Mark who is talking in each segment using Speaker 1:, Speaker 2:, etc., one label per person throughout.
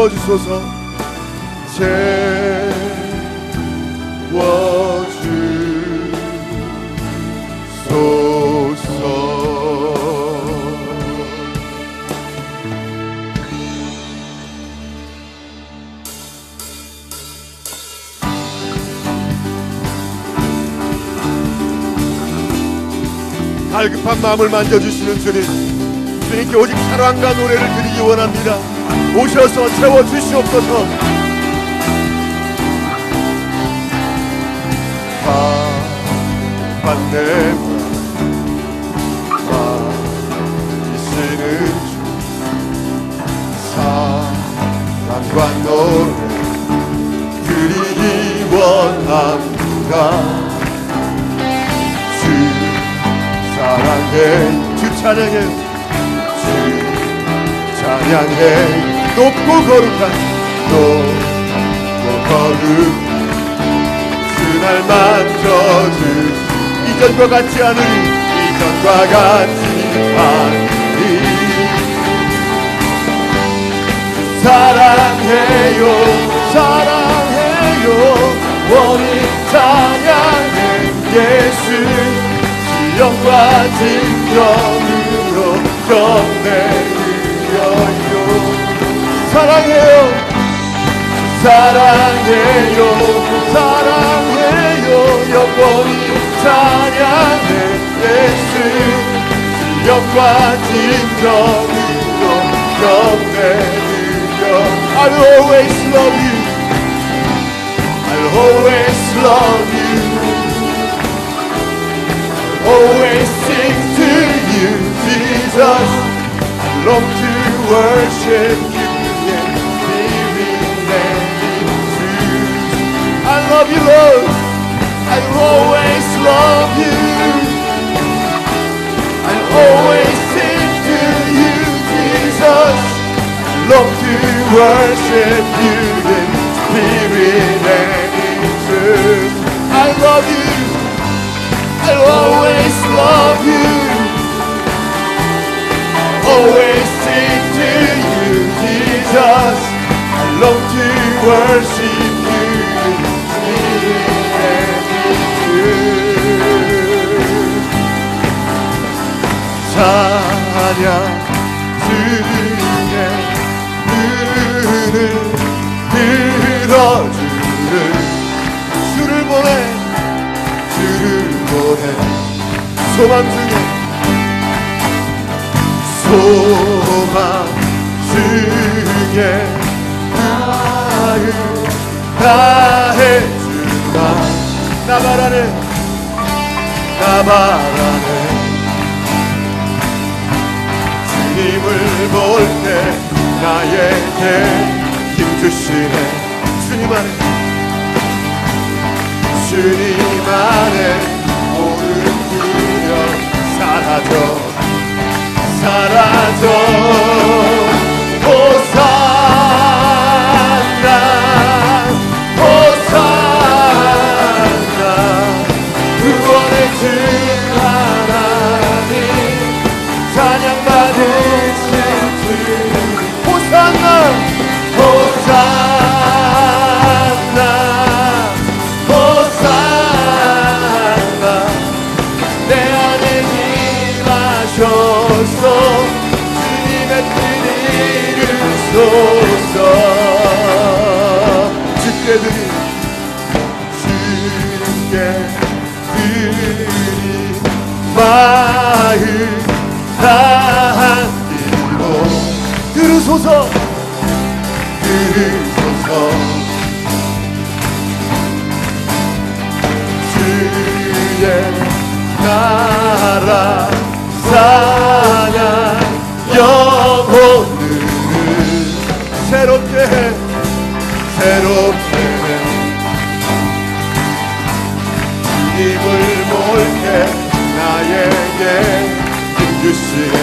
Speaker 1: 채워주소서. 채워주소서. 갈급한 마음을 만져주시는 주님, 주님께 오직 사랑과 노래를 드리기 원합니다. 오셔서 채워주시옵소서. 반대 이시는 주, 사랑과 노래 드리기 원합니다. 주 사랑해, 주 찬양해, 주 찬양해. 높고 거룩한 주날 만져주시. 이전과 같지 않으리, 이전과 같지 않으리. 사랑해요, 사랑해요. 원히 찬양해 예수. 영과 진정으로 경배드려요. 사랑해요, 사랑해요, 사랑해요. 영원히 찬양해 예수. 영과 진정으로 경배드려. I'll always love you, I'll always love you, always sing to you, Jesus. I love to worship you in spirit and in truth. I love you, Lord. I always love you. I always sing to you, Jesus. I love to worship you in spirit and in truth. I love you. I'll always love you, always sing to you, Jesus. I love to worship you in spirit and in truth. 찬양 주님의 눈을 들어주는 주를 보내, 주를 보내. 소망 중에 소망 중에 나를 다해주마. 나발 안에 주님을 볼 때 나에게 힘주시네. 주님 안에, 주님 안에 모든 두려움 사라져, 사라져. 호산나, 호산나. 구원의 주 하나님, 찬양받으신 주. 호산나, 호산나, 호산나. 내 안에 임하셔서 주님의 뜻을 이루소서. 주께 드리, 주께 드리 마음 다한 길로 들으소서, 들으소서. 주의 나라 사냥 영혼을 새롭게 해, 새롭게 해. 주님을 몰게 나에게 힘주시네.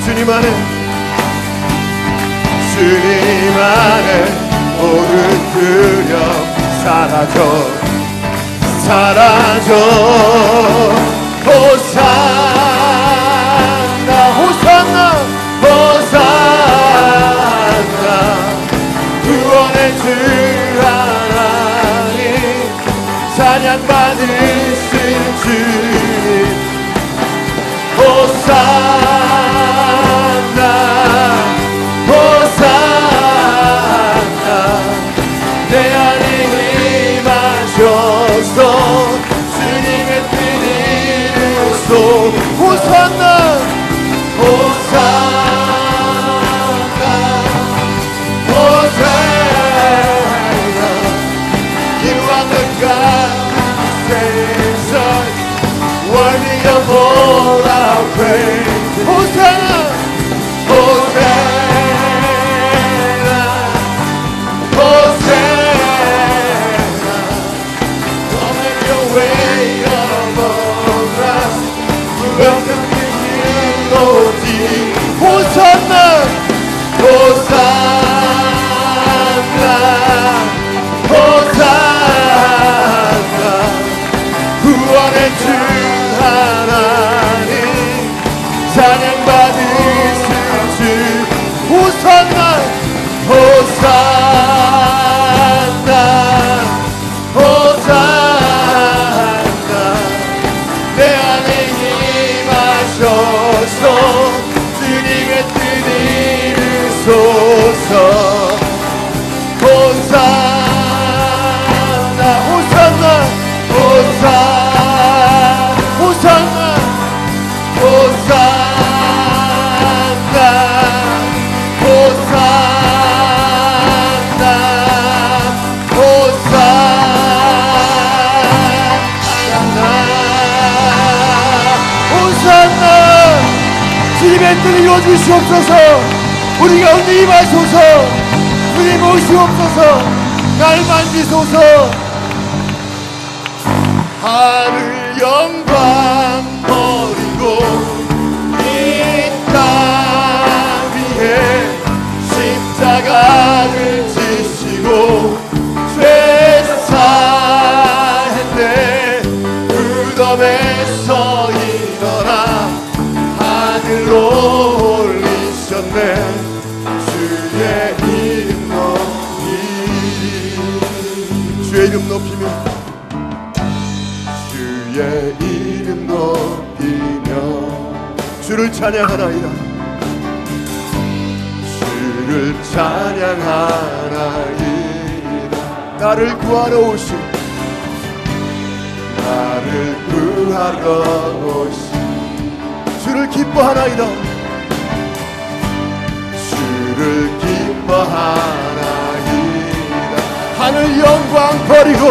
Speaker 1: 주님 안에, 주님 안에 모든 두려움 사라져, 사라져. 호산나, 호산나, 호산나. 호산나 호산나 호산나 내 안에 임하셔서 주님의 뜻 이루소서 호산나 호산나 호산나 호산나 호산나 호산나 호산나 호산나 주님의 뜻을 이루어주시옵소서. 우리 가운데 임하소서. 주님 오시옵소서. 날 만지소서. 하늘 영광 버리고 이 땅 위에 십자가를 지시고 죄 사했네. 무덤에서 일어나 하늘로 올리셨네. 주의 이름 높이 주의 이름 높이며 주의 이름 높이며 주를 찬양하나이다. 주를 찬양하나이다. 나를 구하러 오신 나를 구하러 오신 주를 기뻐하나이다. 주를 기뻐하나이다. 하늘 영광 버리고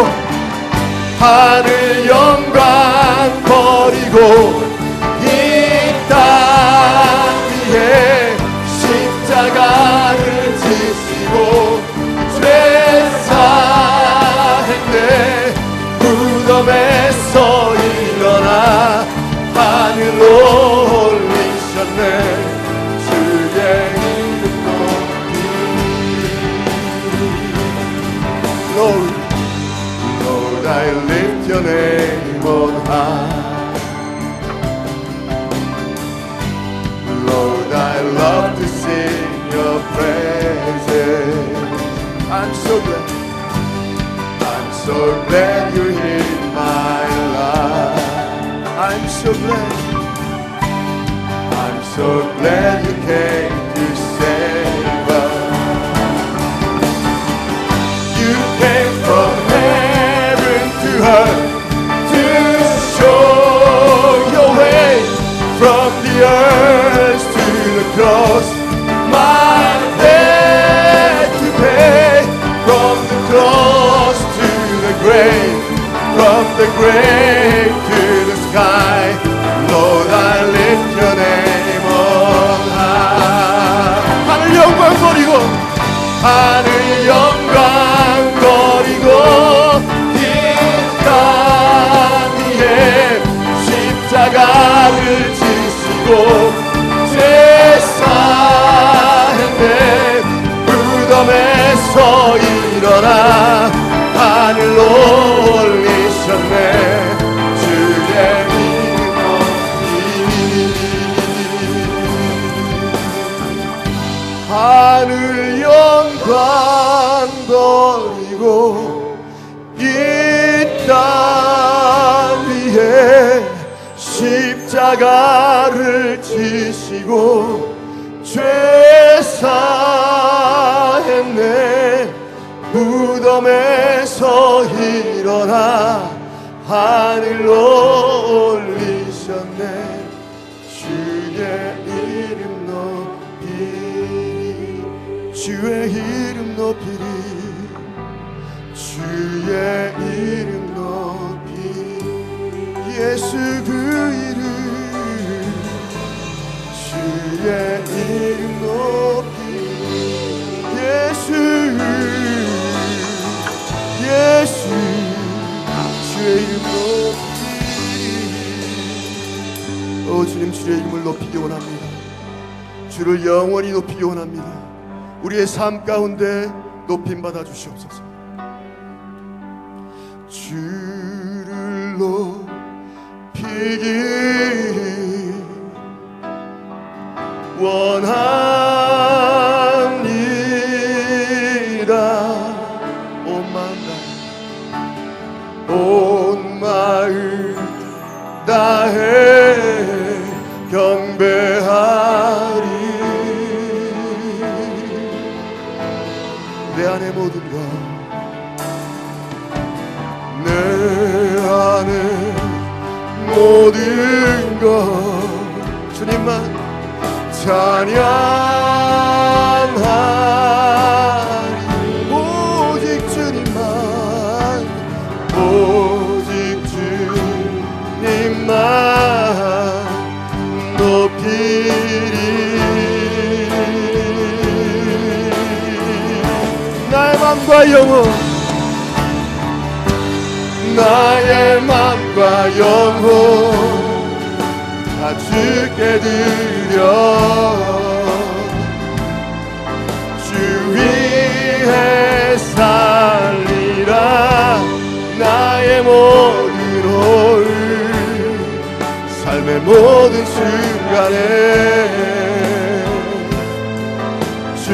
Speaker 1: 하늘 영광 버리고 이 땅 위에 십자가를 지시고 죄 사했네. 무덤에서 일어나 하늘로 올리셨네. 주의 이름 높이 Lord, Lord, I lift your name on high. Lord, I love to sing your praises. I'm so glad, I'm so glad you're in my life. I'm so glad, I'm so glad you came to save us. You came from heaven to earth to show your way from the earth to the cross. My debt to pay from the cross to the grave, from the grave to the sky. Lord, I lift your name on high. 하늘 영광 버리고 하늘 영광 버리고 이 땅 위에 십자가를 지시고 죄 사했네. 무덤에서 일어나 하늘로 올리셨네. 주의 이름 높이 하늘 영광 버리고 이 땅 위에 십자가를 지시고 죄 사했네. 무덤에서 일어나 하늘로 올리셨네. 주의 이름 높이리 주의 이름 높이리 주의 이름 높이 예수 그 이름 주의 이름 높이 예수 예수 주의 이름 높이 오 주님 주의 이름을 높이기 원합니다. 주를 영원히 높이기 원합니다. 우리의 삶 가운데 높임 받아 주시옵소서. 주를 높이기 원합니다. 내 안의 모든 것, 내 안의 모든 것 주님만 찬양하리. 오직 주님만, 오직 주님만 높이리. 나의 맘과 영혼, 나의 맘과 영혼 다 주께 드려. 주 위에 살리라. 나의 모든 오늘, 삶의 모든 순간에 주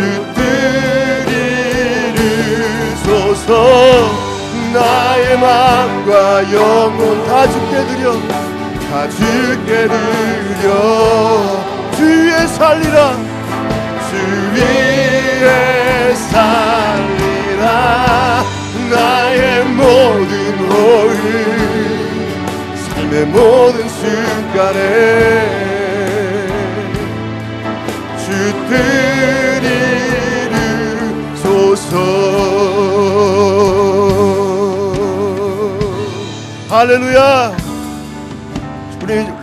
Speaker 1: 드리소서. 나의 맘과 영혼 다 주께 드려, 다 주께 드려. 주 위에 살리라, 주 위에 살리라. 나의 모든 오늘, 삶의 모든 순간에 주 드리소서. 할렐루야.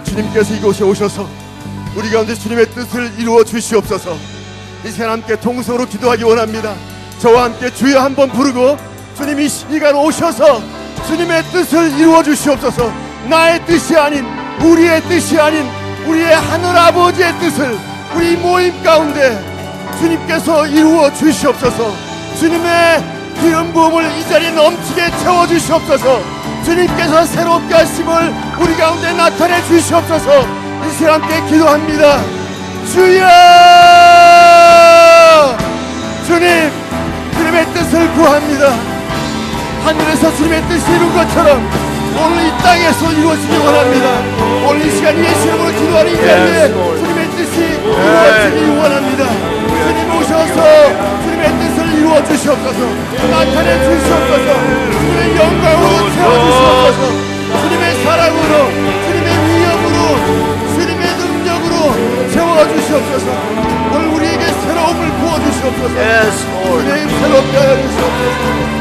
Speaker 1: 주님께서 이곳에 오셔서 우리 가운데 주님의 뜻을 이루어 주시옵소서. 이 시간 함께 통성으로 기도하기 원합니다. 저와 함께 주여 한번 부르고, 주님 이 시간 오셔서 주님의 뜻을 이루어 주시옵소서. 나의 뜻이 아닌, 우리의 뜻이 아닌 우리의 하늘 아버지의 뜻을 우리 모임 가운데 주님께서 이루어 주시옵소서. 주님의 기름 부음을 이 자리에 넘치게 채워 주시옵소서. 주님께서 새롭게 하심을 우리 가운데 나타내 주시옵소서. 이 시간 함께 기도합니다. 주여, 주님, 주님의 뜻을 구합니다. 하늘에서 주님의 뜻이 이룬 것처럼 오늘 이 땅에서 이루어지기 원합니다. 오늘 이 시간 예수 이름으로 기도하는 이 자리에 주님의 뜻이 이루어지기 원합니다. 주님 오셔서 주님의 뜻을 이루어 주시옵소서. 나타내 주시옵소서. 주님의 영광으로 채워주시옵소서. 주님의 사랑으로, 주님의 위엄으로, 주님의 능력으로 채워주시옵소서. 오늘 우리에게 새로움을 부어주시옵소서. 주님 새롭게 하여 주시옵소서.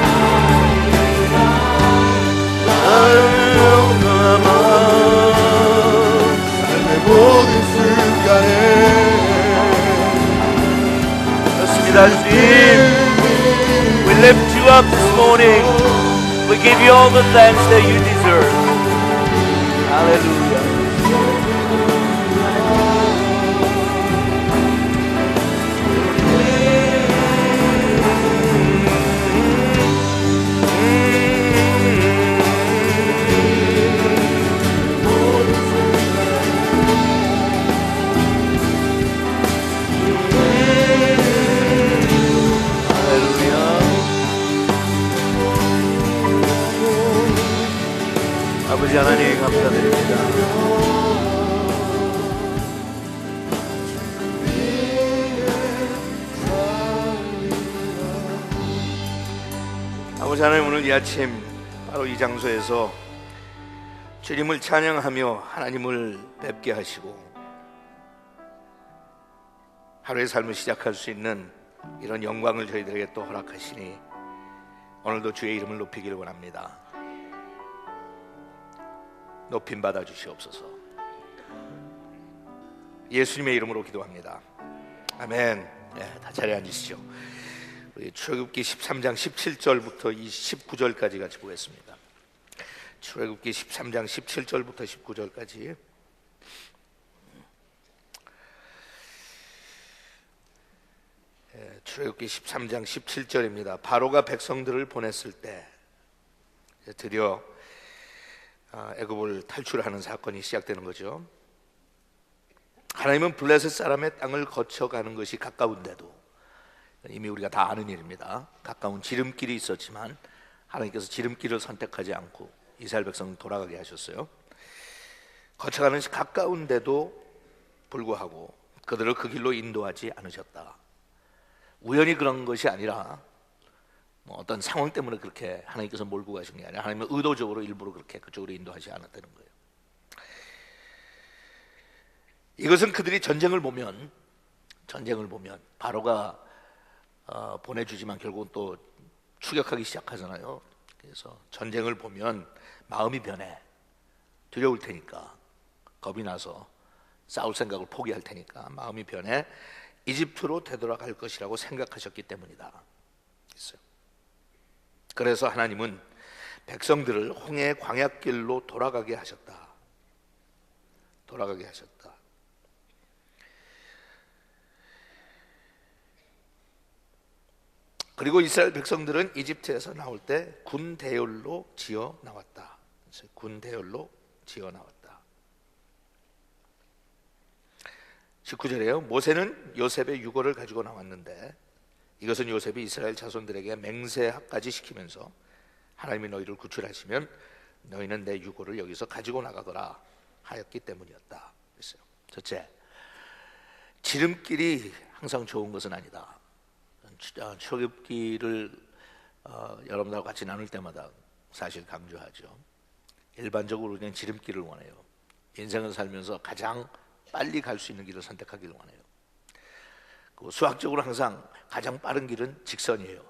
Speaker 1: 삶의 모든 순간에
Speaker 2: 그렇습니다. 주님, we lift you up this morning. We give you all the thanks that you deserve. Hallelujah. 아버지 하나님 감사드립니다. 아버지 하나님, 오늘 이 아침 바로 이 장소에서 주님을 찬양하며 하나님을 뵙게 하시고 하루의 삶을 시작할 수 있는 이런 영광을 저희들에게 또 허락하시니 오늘도 주의 이름을 높이기를 원합니다. 높임 받아 주시옵소서. 예수님의 이름으로 기도합니다. 아멘. 다 자리에 앉으시죠. 우리 출애굽기 13장 17절부터 19절까지 같이 보겠습니다. 출애굽기 13장 17절부터 19절까지. 출애굽기 13장 17절입니다. 바로가 백성들을 보냈을 때 드디어 애굽을 탈출하는 사건이 시작되는 거죠. 하나님은 블레셋 사람의 땅을 거쳐가는 것이 가까운데도, 이미 우리가 다 아는 일입니다. 가까운 지름길이 있었지만 하나님께서 지름길을 선택하지 않고 이스라엘 백성을 돌아가게 하셨어요. 거쳐가는 것이 가까운데도 불구하고 그들을 그 길로 인도하지 않으셨다. 우연히 그런 것이 아니라 뭐 어떤 상황 때문에 그렇게 하나님께서 몰고 가신 게 아니라 하나님은 의도적으로 일부러 그렇게 그쪽으로 인도하지 않았다는 거예요. 이것은 그들이 전쟁을 보면 바로가 보내주지만 결국은 또 추격하기 시작하잖아요. 그래서 전쟁을 보면 마음이 변해. 두려울 테니까, 겁이 나서 싸울 생각을 포기할 테니까 마음이 변해 이집트로 되돌아갈 것이라고 생각하셨기 때문이다. 그래서 하나님은 백성들을 홍해의 광야길로 돌아가게 하셨다. 그리고 이스라엘 백성들은 이집트에서 나올 때 군 대열로 지어 나왔다. 19절에요. 모세는 요셉의 유고를 가지고 나왔는데 이것은 요셉이 이스라엘 자손들에게 맹세까지 시키면서 하나님이 너희를 구출하시면 너희는 내 유고를 여기서 가지고 나가거라 하였기 때문이었다. 그랬어요. 첫째, 지름길이 항상 좋은 것은 아니다. 출애굽기를 여러분들과 같이 나눌 때마다 사실 강조하죠. 일반적으로 우리는 지름길을 원해요. 인생을 살면서 가장 빨리 갈 수 있는 길을 선택하기를 원해요. 수학적으로 항상 가장 빠른 길은 직선이에요.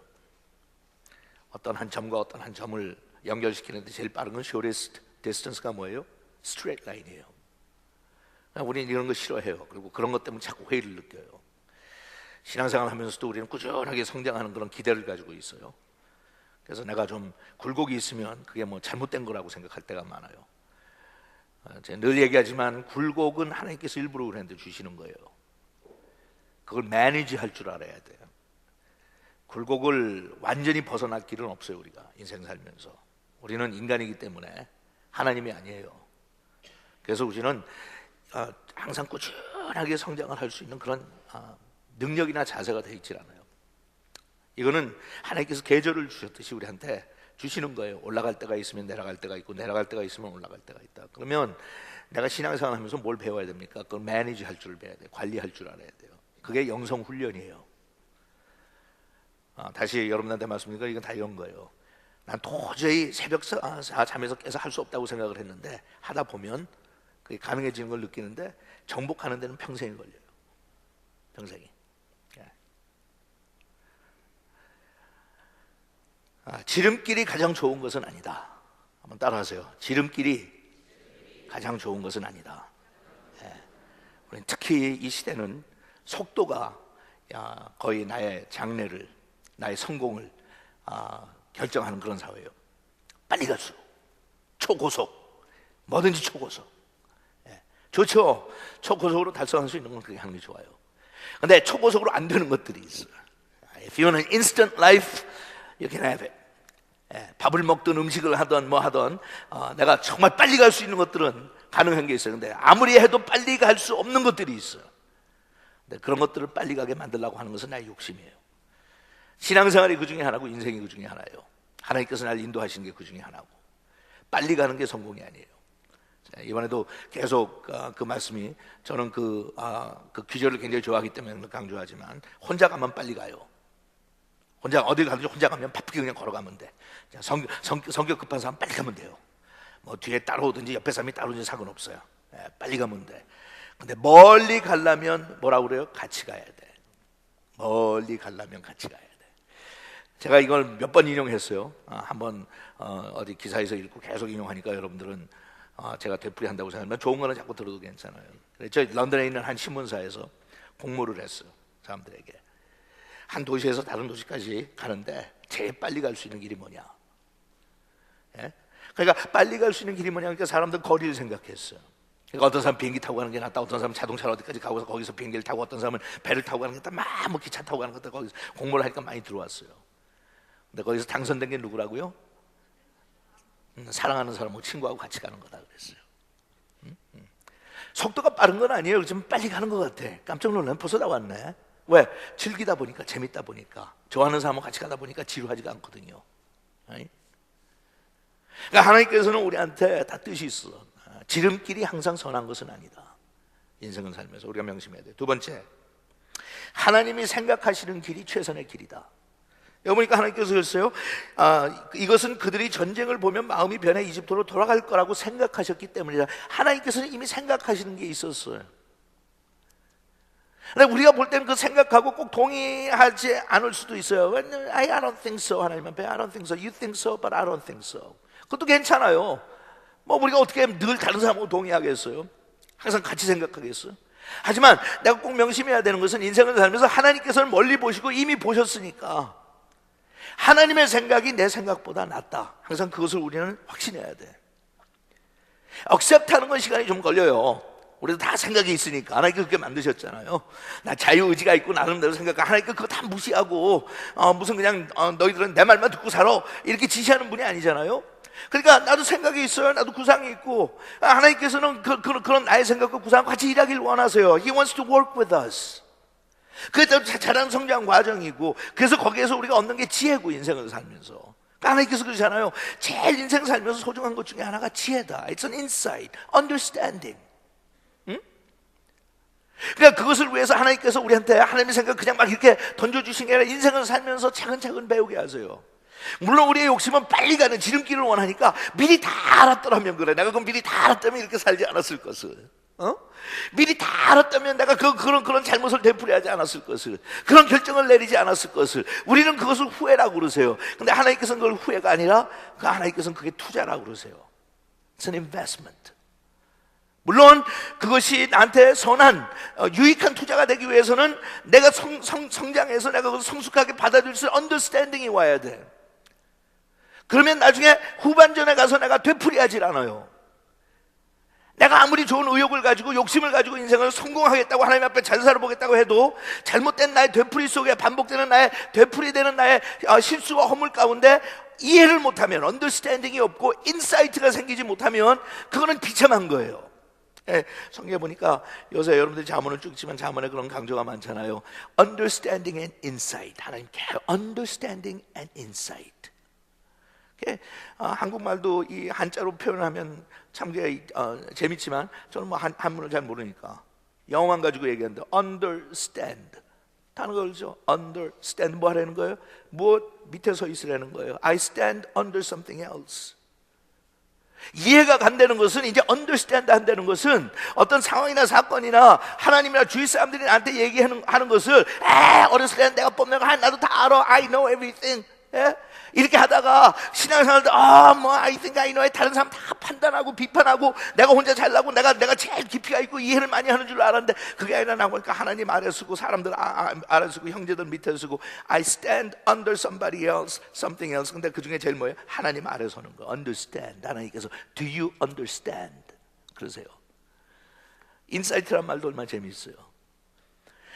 Speaker 2: 어떤 한 점과 어떤 한 점을 연결시키는데 제일 빠른 건 shortest distance가 뭐예요? straight line이에요. 우리는 이런 거 싫어해요. 그리고 그런 것 때문에 자꾸 회의를 느껴요. 신앙생활 하면서도 우리는 꾸준하게 성장하는 그런 기대를 가지고 있어요. 그래서 내가 좀 굴곡이 있으면 그게 뭐 잘못된 거라고 생각할 때가 많아요. 제가 늘 얘기하지만 굴곡은 하나님께서 일부러 우리한테 주시는 거예요. 그걸 매니지 할 줄 알아야 돼요. 굴곡을 완전히 벗어날 길은 없어요. 우리가 인생 살면서 우리는 인간이기 때문에 하나님이 아니에요. 그래서 우리는 항상 꾸준하게 성장을 할 수 있는 그런 능력이나 자세가 되어 있질 않아요. 이거는 하나님께서 계절을 주셨듯이 우리한테 주시는 거예요. 올라갈 때가 있으면 내려갈 때가 있고 내려갈 때가 있으면 올라갈 때가 있다. 그러면 내가 신앙생활 하면서 뭘 배워야 됩니까? 그걸 매니지 할 줄 배워야 돼요. 관리할 줄 알아야 돼요. 그게 영성 훈련이에요. 다시 여러분한테 말씀드리니까 이건 다 이런 거예요. 난 도저히 새벽 잠에서 깨서 할 수 없다고 생각을 했는데 하다 보면 그게 가능해지는 걸 느끼는데 정복하는 데는 평생이 걸려요. 평생이. 지름길이 가장 좋은 것은 아니다. 한번 따라하세요. 지름길이 가장 좋은 것은 아니다. 우리는 특히 이 시대는 속도가 거의 나의 장래를, 나의 성공을 결정하는 그런 사회예요. 빨리 갈수록 초고속, 뭐든지 초고속. 좋죠. 초고속으로 달성할 수 있는 건 그렇게 하는 게 좋아요. 근데 초고속으로 안 되는 것들이 있어요. If you want an instant life, you can have it. 밥을 먹든 음식을 하든 뭐 하든 내가 정말 빨리 갈 수 있는 것들은 가능한 게 있어요. 근데 아무리 해도 빨리 갈 수 없는 것들이 있어요. 근데 그런 것들을 빨리 가게 만들려고 하는 것은 나의 욕심이에요. 신앙생활이 그 중에 하나고 인생이 그 중에 하나예요. 하나님께서 나를 인도하시는 게 그 중에 하나고 빨리 가는 게 성공이 아니에요. 이번에도 계속 그 말씀이 저는 그 귀절을 굉장히 좋아하기 때문에 강조하지만 혼자 가면 빨리 가요. 혼자 어딜 가든지 혼자 가면 바쁘게 그냥 걸어가면 돼. 성격 급한 사람 빨리 가면 돼요. 뭐 뒤에 따라오든지 옆에 사람이 따라오든지 상관없어요. 빨리 가면 돼. 근데 멀리 가려면 뭐라고 그래요? 같이 가야 돼. 멀리 가려면 같이 가야 돼. 제가 이걸 몇 번 인용했어요. 한번 어디 기사에서 읽고 계속 인용하니까 여러분들은 제가 되풀이한다고 생각하면 좋은 거는 자꾸 들어도 괜찮아요. 저 런던에 있는 한 신문사에서 공모를 했어요. 사람들에게. 한 도시에서 다른 도시까지 가는데 제일 빨리 갈 수 있는 길이 뭐냐? 그러니까 빨리 갈 수 있는 길이 뭐냐? 그러니까 사람들 거리를 생각했어요. 그러니까 어떤 사람은 비행기 타고 가는 게 낫다, 어떤 사람은 자동차로 어디까지 가고 거기서 비행기를 타고, 어떤 사람은 배를 타고 가는 게 낫다, 막 기차 타고 가는 것들 거기서 공모를 하니까 많이 들어왔어요. 근데 거기서 당선된 게 누구라고요? 사랑하는 사람하고 친구하고 같이 가는 거다 그랬어요. 속도가 빠른 건 아니에요. 그렇지만 빨리 가는 것 같아. 깜짝 놀라면 벌써 나왔네. 왜? 즐기다 보니까, 재밌다 보니까, 좋아하는 사람하고 같이 가다 보니까 지루하지가 않거든요. 그러니까 하나님께서는 우리한테 다 뜻이 있어. 지름길이 항상 선한 것은 아니다. 인생을 살면서 우리가 명심해야 돼요. 두 번째, 하나님이 생각하시는 길이 최선의 길이다. 여기 보니까 하나님께서 그랬어요. 이것은 그들이 전쟁을 보면 마음이 변해 이집트로 돌아갈 거라고 생각하셨기 때문이다. 하나님께서는 이미 생각하시는 게 있었어요. 근데 우리가 볼 때는 그 생각하고 꼭 동의하지 않을 수도 있어요. I don't think so. 하나님 앞에 I don't think so. You think so, but I don't think so. 그것도 괜찮아요. 뭐 우리가 어떻게 늘 다른 사람하고 동의하겠어요? 항상 같이 생각하겠어요? 하지만 내가 꼭 명심해야 되는 것은 인생을 살면서 하나님께서는 멀리 보시고 이미 보셨으니까 하나님의 생각이 내 생각보다 낫다. 항상 그것을 우리는 확신해야 돼. accept하는 건 시간이 좀 걸려요. 우리도 다 생각이 있으니까. 하나님께서 그렇게 만드셨잖아요. 나 자유의지가 있고 나름대로 생각하고 하나님께서 그거 다 무시하고 무슨 그냥 너희들은 내 말만 듣고 살아 이렇게 지시하는 분이 아니잖아요. 그러니까 나도 생각이 있어요. 나도 구상이 있고 하나님께서는 그런 나의 생각과 구상과 같이 일하기를 원하세요. He wants to work with us. 그게 자라는 성장 과정이고 그래서 거기에서 우리가 얻는 게 지혜고 인생을 살면서 그러니까 하나님께서 그러잖아요. 제일 인생 살면서 소중한 것 중에 하나가 지혜다. It's an insight, understanding. 그러니까 그것을 위해서 하나님께서 우리한테 하나님의 생각 그냥 막 이렇게 던져주신 게 아니라 인생을 살면서 차근차근 배우게 하세요. 물론 우리의 욕심은 빨리 가는 지름길을 원하니까 미리 다 알았더라면 그래. 내가 그럼 미리 다 알았다면 이렇게 살지 않았을 것을. 미리 다 알았다면 내가 그런 잘못을 되풀이하지 않았을 것을, 그런 결정을 내리지 않았을 것을. 우리는 그것을 후회라고 그러세요. 근데 하나님께서는 그걸 후회가 아니라 하나님께서는 그게 투자라고 그러세요. It's an investment. 물론 그것이 나한테 선한 유익한 투자가 되기 위해서는 내가 성장해서 내가 그것을 성숙하게 받아들일 수 있는 언더스탠딩이 와야 돼. 그러면 나중에 후반전에 가서 내가 되풀이하질 않아요. 내가 아무리 좋은 의욕을 가지고 욕심을 가지고 인생을 성공하겠다고 하나님 앞에 잘 살아보겠다고 해도 잘못된 나의 되풀이 속에 반복되는 나의 되풀이되는 나의 실수와 허물 가운데 이해를 못하면, 언더스탠딩이 없고 인사이트가 생기지 못하면 그거는 비참한 거예요. 성경에 보니까 요새 여러분들이 자문을 쭉 읽지만 자문에 그런 강조가 많잖아요. Understanding and insight. 하나님께 Understanding and insight. 한국말도 이 한자로 표현하면 참 재밌지만 저는 뭐 한문을 잘 모르니까 영어만 가지고 얘기하는데 understand 단어가 그렇죠. understand 뭐 하라는 거예요? 무엇 밑에 서 있으라는 거예요. I stand under something else. 이해가 간다는 것은, 이제 understand 한다는 것은 어떤 상황이나 사건이나 하나님이나 주위 사람들이 나한테 얘기하는 것을 어렸을 때는 내가 뽐내고 나도 다 알아. I know everything. 이렇게 하다가 신앙생활도 I think I know에 다른 사람 다 판단하고 비판하고 내가 혼자 잘나고 내가 제일 깊이가 있고 이해를 많이 하는 줄 알았는데 그게 아니라 나 보니까 하나님 아래 쓰고 사람들 아래 쓰고 형제들 밑에 쓰고 I stand under somebody else, something else. 근데 그 중에 제일 뭐예요? 하나님 아래 서는 거. Understand. 하나님께서 Do you understand? 그러세요. 인사이트란 말도 얼마나 재미있어요.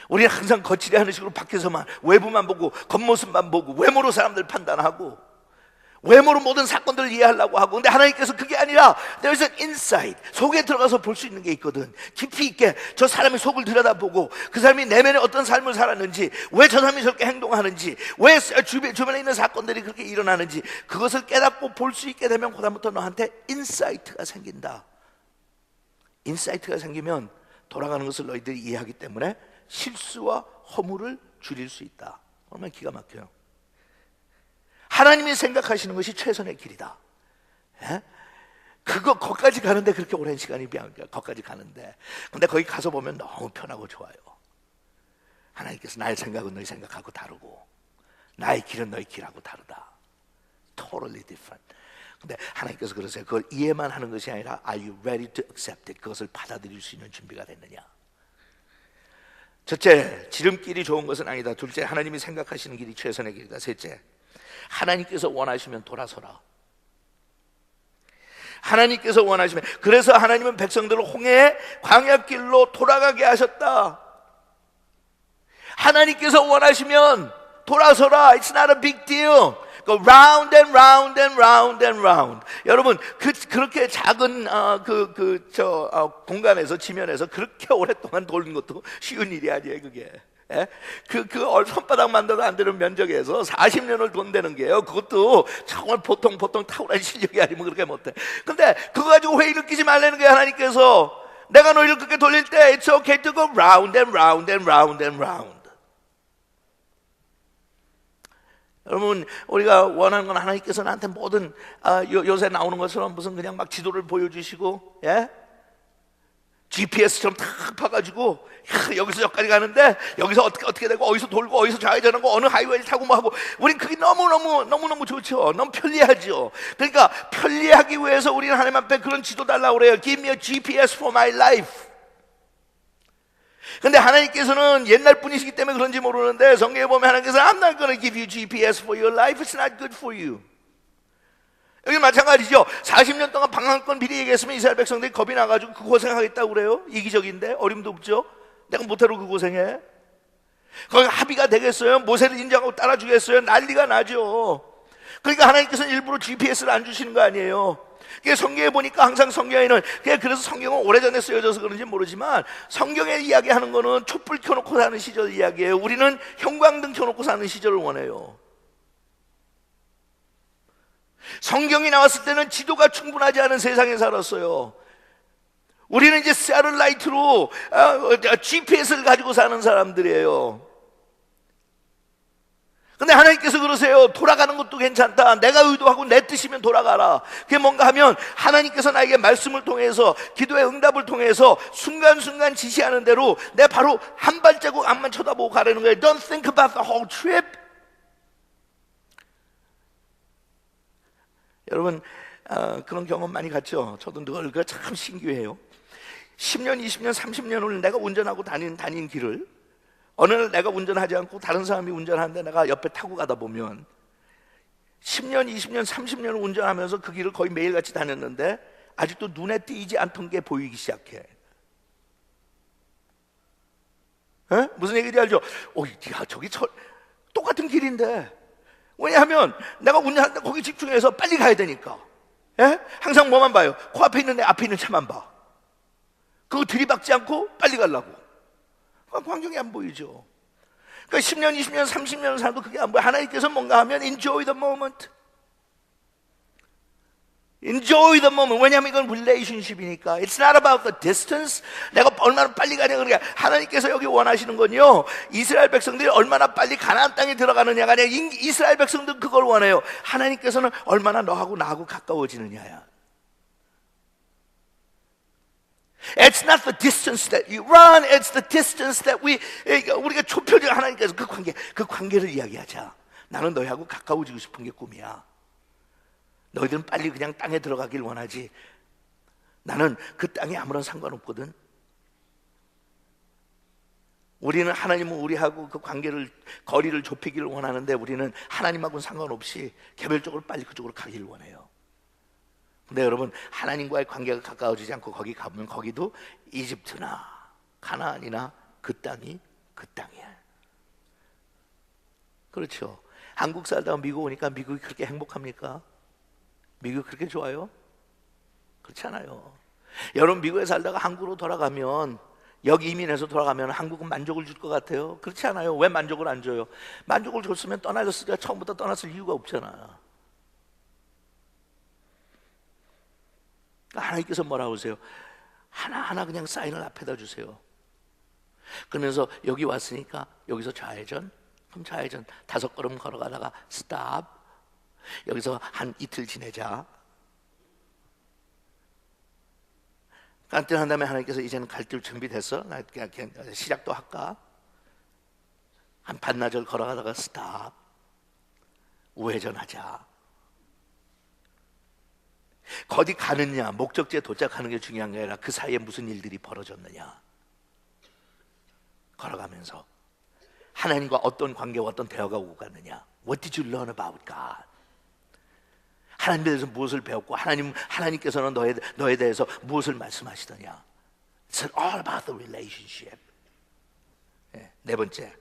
Speaker 2: 우리는 항상 거칠게 하는 식으로 밖에서만 외부만 보고 겉모습만 보고 외모로 사람들 판단하고 외모로 모든 사건들을 이해하려고 하고, 근데 하나님께서 그게 아니라 There's an insight. 속에 들어가서 볼 수 있는 게 있거든. 깊이 있게 저 사람의 속을 들여다보고 그 사람이 내면에 어떤 삶을 살았는지, 왜 저 사람이 저렇게 행동하는지, 왜 주변에 있는 사건들이 그렇게 일어나는지 그것을 깨닫고 볼 수 있게 되면 그다음부터 너한테 인사이트가 생긴다. 인사이트가 생기면 돌아가는 것을 너희들이 이해하기 때문에 실수와 허물을 줄일 수 있다. 얼마나 기가 막혀요. 하나님이 생각하시는 것이 최선의 길이다. 거기까지 가는데 그렇게 오랜 시간이 필요합니다. 거기까지 가는데, 근데 거기 가서 보면 너무 편하고 좋아요. 하나님께서 나의 생각은 너희 생각하고 다르고 나의 길은 너희 길하고 다르다. Totally different. 근데 하나님께서 그러세요. 그걸 이해만 하는 것이 아니라 Are you ready to accept it? 그것을 받아들일 수 있는 준비가 됐느냐. 첫째, 지름길이 좋은 것은 아니다. 둘째, 하나님이 생각하시는 길이 최선의 길이다. 셋째, 하나님께서 원하시면 돌아서라. 하나님께서 원하시면, 그래서 하나님은 백성들을 홍해의 광야길로 돌아가게 하셨다. 하나님께서 원하시면 돌아서라. It's not a big deal. Go round and round and round and round. 여러분, 그렇게 작은 공간에서, 지면에서 그렇게 오랫동안 도는 것도 쉬운 일이 아니에요, 그게. 손바닥만 둬도 안 되는 면적에서 40년을 돈다는 게요. 그것도 정말 보통 탁월한 실력이 아니면 그렇게 못해. 근데 그거 가지고 회의 느끼지 말라는 거예요, 하나님께서. 내가 너희를 그렇게 돌릴 때 It's okay to go round and round and round and round. 여러분, 우리가 원하는 건 하나님께서 나한테 모든 요새 나오는 것처럼 무슨 그냥 막 지도를 보여주시고, 예? GPS처럼 탁 파가지고 여기서 저까지 가는데 여기서 어떻게 되고 어디서 돌고 어디서 좌회전하고 어느 하이웨이를 타고 뭐 하고, 우린 그게 너무너무 좋죠. 너무 편리하죠. 그러니까 편리하기 위해서 우리는 하나님 앞에 그런 지도 달라고 그래요. Give me a GPS for my life. 근데 하나님께서는 옛날 분이시기 때문에 그런지 모르는데 성경에 보면 하나님께서 I'm not going to give you GPS for your life. It's not good for you. 여기 마찬가지죠. 40년 동안 방황권 비리 얘기했으면 이스라엘 백성들이 겁이 나가지고 그 고생하겠다고 그래요. 이기적인데 어림도 없죠. 내가 못하러 그 고생해. 거기 합의가 되겠어요? 모세를 인정하고 따라주겠어요? 난리가 나죠. 그러니까 하나님께서는 일부러 GPS를 안 주시는 거 아니에요. 성경에 보니까 항상 성경에는, 그래서 성경은 오래전에 쓰여져서 그런지 모르지만 성경에 이야기하는 거는 촛불 켜놓고 사는 시절 이야기예요. 우리는 형광등 켜놓고 사는 시절을 원해요. 성경이 나왔을 때는 지도가 충분하지 않은 세상에 살았어요. 우리는 이제 새틀라이트로 GPS를 가지고 사는 사람들이에요. 근데 하나님께서 그러세요. 돌아가는 것도 괜찮다. 내가 의도하고 내 뜻이면 돌아가라. 그게 뭔가 하면 하나님께서 나에게 말씀을 통해서, 기도의 응답을 통해서 순간순간 지시하는 대로 내 바로 한 발자국 앞만 쳐다보고 가라는 거예요. Don't think about the whole trip. 여러분, 그런 경험 많이 갔죠? 저도 늘 그거 참 신기해요. 10년, 20년, 30년을 내가 운전하고 다닌 길을 어느 날 내가 운전하지 않고 다른 사람이 운전하는데 내가 옆에 타고 가다 보면 10년, 20년, 30년을 운전하면서 그 길을 거의 매일같이 다녔는데 아직도 눈에 띄지 않던 게 보이기 시작해. 에? 무슨 얘기인지 알죠? 야, 저기 똑같은 길인데. 왜냐하면 내가 운전하는데 거기 집중해서 빨리 가야 되니까. 에? 항상 뭐만 봐요? 코앞에 있는 내 앞에 있는 차만 봐. 그거 들이박지 않고 빨리 가려고. 광경이 안 보이죠. 그러니까 10년, 20년, 30년 살도 그게 안 보여. 하나님께서 뭔가 하면 enjoy the moment. Enjoy the moment. 왜냐하면 이건 relationship이니까. It's not about the distance. 내가 얼마나 빨리 가냐. 그러니까 하나님께서 여기 원하시는 건요, 이스라엘 백성들이 얼마나 빨리 가나안 땅에 들어가느냐가 아니라 이스라엘 백성들 그걸 원해요. 하나님께서는 얼마나 너하고 나하고 가까워지느냐야. It's not the distance that you run. It's the distance that 우리가 좁혀져. 하나님께서 그 관계를 이야기하자. 나는 너희하고 가까워지고 싶은 게 꿈이야. 너희들은 빨리 그냥 땅에 들어가길 원하지. 나는 그 땅에 아무런 상관없거든. 우리는 하나님은 우리하고 그 거리를 좁히기를 원하는데 우리는 하나님하고는 상관없이 개별적으로 빨리 그쪽으로 가기를 원해요. 근데 여러분, 하나님과의 관계가 가까워지지 않고 거기 가면 거기도 이집트나 가나안이나 그 땅이 그 땅이야. 그렇죠. 한국 살다가 미국 오니까 미국이 그렇게 행복합니까? 미국이 그렇게 좋아요? 그렇지 않아요. 여러분, 미국에 살다가 한국으로 돌아가면, 여기 이민해서 돌아가면 한국은 만족을 줄 것 같아요? 그렇지 않아요. 왜 만족을 안 줘요? 만족을 줬으면 떠나졌으니까 처음부터 떠났을 이유가 없잖아. 하나님께서 뭐라고 하세요? 하나하나 그냥 사인을 앞에다 주세요. 그러면서 여기 왔으니까 여기서 좌회전, 그럼 좌회전 5걸음 걸어가다가 스탑. 여기서 한 이틀 지내자. 깐뜬한 다음에 하나님께서 이제는 갈 길 준비됐어? 나 그냥 시작도 할까? 한 반나절 걸어가다가 스탑. 우회전하자. 어디 가느냐, 목적지에 도착하는 게 중요한 게 아니라 그 사이에 무슨 일들이 벌어졌느냐. 걸어가면서 하나님과 어떤 관계와 어떤 대화가 오고 갔느냐. What did you learn about God? 하나님에 대해서 무엇을 배웠고 하나님께서는 너에 대해서 무엇을 말씀하시더냐. It's all about the relationship. 네 번째,